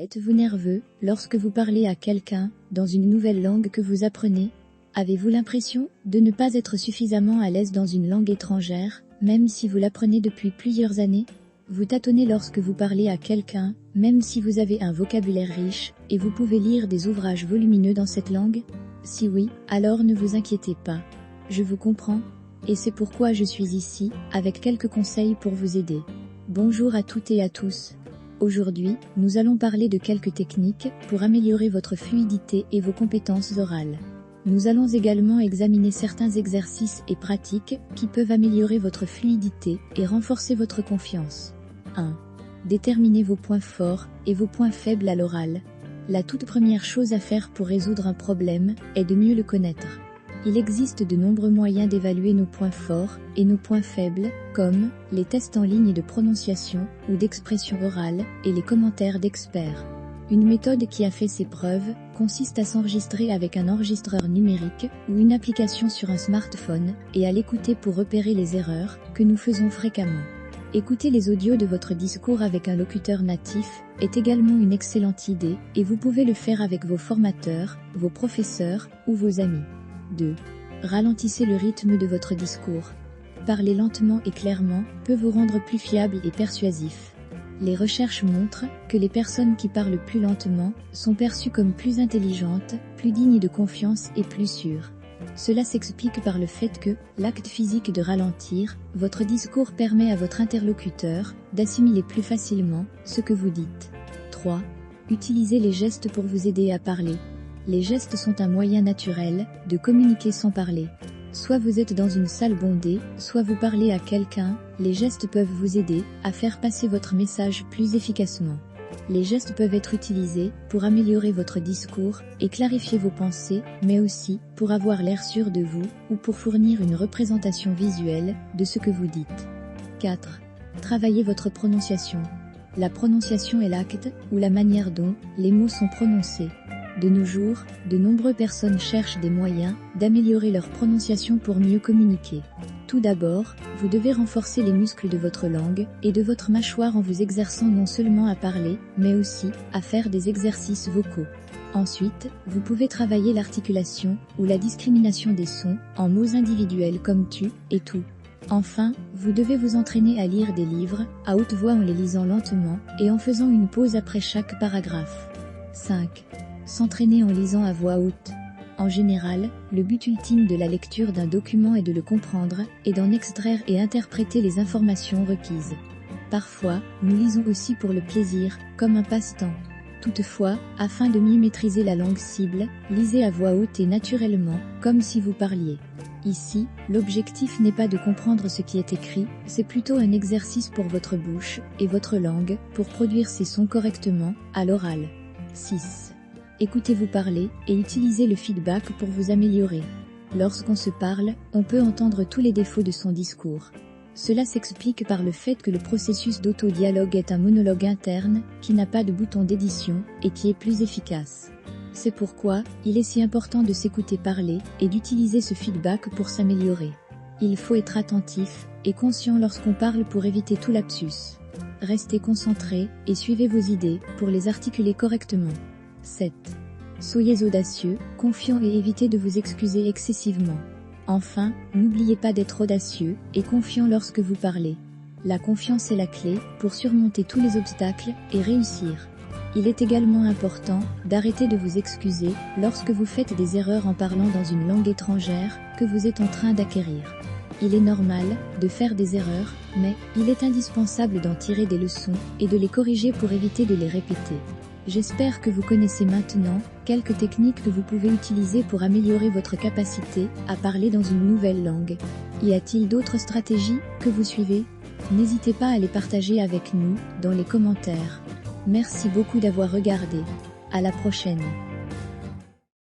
Êtes-vous nerveux lorsque vous parlez à quelqu'un dans une nouvelle langue que vous apprenez? Avez-vous l'impression de ne pas être suffisamment à l'aise dans une langue étrangère, même si vous l'apprenez depuis plusieurs années? Vous tâtonnez lorsque vous parlez à quelqu'un, même si vous avez un vocabulaire riche, et vous pouvez lire des ouvrages volumineux dans cette langue? Si oui, alors ne vous inquiétez pas. Je vous comprends, et c'est pourquoi je suis ici, avec quelques conseils pour vous aider. Bonjour à toutes et à tous. Aujourd'hui, nous allons parler de quelques techniques pour améliorer votre fluidité et vos compétences orales. Nous allons également examiner certains exercices et pratiques qui peuvent améliorer votre fluidité et renforcer votre confiance. 1. Déterminez vos points forts et vos points faibles à l'oral. La toute première chose à faire pour résoudre un problème est de mieux le connaître. Il existe de nombreux moyens d'évaluer nos points forts et nos points faibles, comme les tests en ligne de prononciation ou d'expression orale et les commentaires d'experts. Une méthode qui a fait ses preuves consiste à s'enregistrer avec un enregistreur numérique ou une application sur un smartphone et à l'écouter pour repérer les erreurs que nous faisons fréquemment. Écouter les audios de votre discours avec un locuteur natif est également une excellente idée et vous pouvez le faire avec vos formateurs, vos professeurs ou vos amis. 2. Ralentissez le rythme de votre discours. Parler lentement et clairement peut vous rendre plus fiable et persuasif. Les recherches montrent que les personnes qui parlent plus lentement sont perçues comme plus intelligentes, plus dignes de confiance et plus sûres. Cela s'explique par le fait que l'acte physique de ralentir votre discours permet à votre interlocuteur d'assimiler plus facilement ce que vous dites. 3. Utilisez les gestes pour vous aider à parler. Les gestes sont un moyen naturel de communiquer sans parler. Soit vous êtes dans une salle bondée, soit vous parlez à quelqu'un, les gestes peuvent vous aider à faire passer votre message plus efficacement. Les gestes peuvent être utilisés pour améliorer votre discours et clarifier vos pensées, mais aussi pour avoir l'air sûr de vous ou pour fournir une représentation visuelle de ce que vous dites. 4. Travaillez votre prononciation. La prononciation est l'acte ou la manière dont les mots sont prononcés. De nos jours, de nombreuses personnes cherchent des moyens d'améliorer leur prononciation pour mieux communiquer. Tout d'abord, vous devez renforcer les muscles de votre langue et de votre mâchoire en vous exerçant non seulement à parler, mais aussi à faire des exercices vocaux. Ensuite, vous pouvez travailler l'articulation ou la discrimination des sons en mots individuels comme tu et tout. Enfin, vous devez vous entraîner à lire des livres à haute voix en les lisant lentement et en faisant une pause après chaque paragraphe. 5. S'entraîner en lisant à voix haute. En général, le but ultime de la lecture d'un document est de le comprendre et d'en extraire et interpréter les informations requises. Parfois, nous lisons aussi pour le plaisir, comme un passe-temps. Toutefois, afin de mieux maîtriser la langue cible, lisez à voix haute et naturellement, comme si vous parliez. Ici, l'objectif n'est pas de comprendre ce qui est écrit, c'est plutôt un exercice pour votre bouche et votre langue pour produire ces sons correctement à l'oral. 6. Écoutez-vous parler et utilisez le feedback pour vous améliorer. Lorsqu'on se parle, on peut entendre tous les défauts de son discours. Cela s'explique par le fait que le processus d'autodialogue est un monologue interne qui n'a pas de bouton d'édition et qui est plus efficace. C'est pourquoi il est si important de s'écouter parler et d'utiliser ce feedback pour s'améliorer. Il faut être attentif et conscient lorsqu'on parle pour éviter tout lapsus. Restez concentré et suivez vos idées pour les articuler correctement. 7. Soyez audacieux, confiant et évitez de vous excuser excessivement. Enfin, n'oubliez pas d'être audacieux et confiant lorsque vous parlez. La confiance est la clé pour surmonter tous les obstacles et réussir. Il est également important d'arrêter de vous excuser lorsque vous faites des erreurs en parlant dans une langue étrangère que vous êtes en train d'acquérir. Il est normal de faire des erreurs, mais il est indispensable d'en tirer des leçons et de les corriger pour éviter de les répéter. J'espère que vous connaissez maintenant quelques techniques que vous pouvez utiliser pour améliorer votre capacité à parler dans une nouvelle langue. Y a-t-il d'autres stratégies que vous suivez? N'hésitez pas à les partager avec nous dans les commentaires. Merci beaucoup d'avoir regardé. À la prochaine.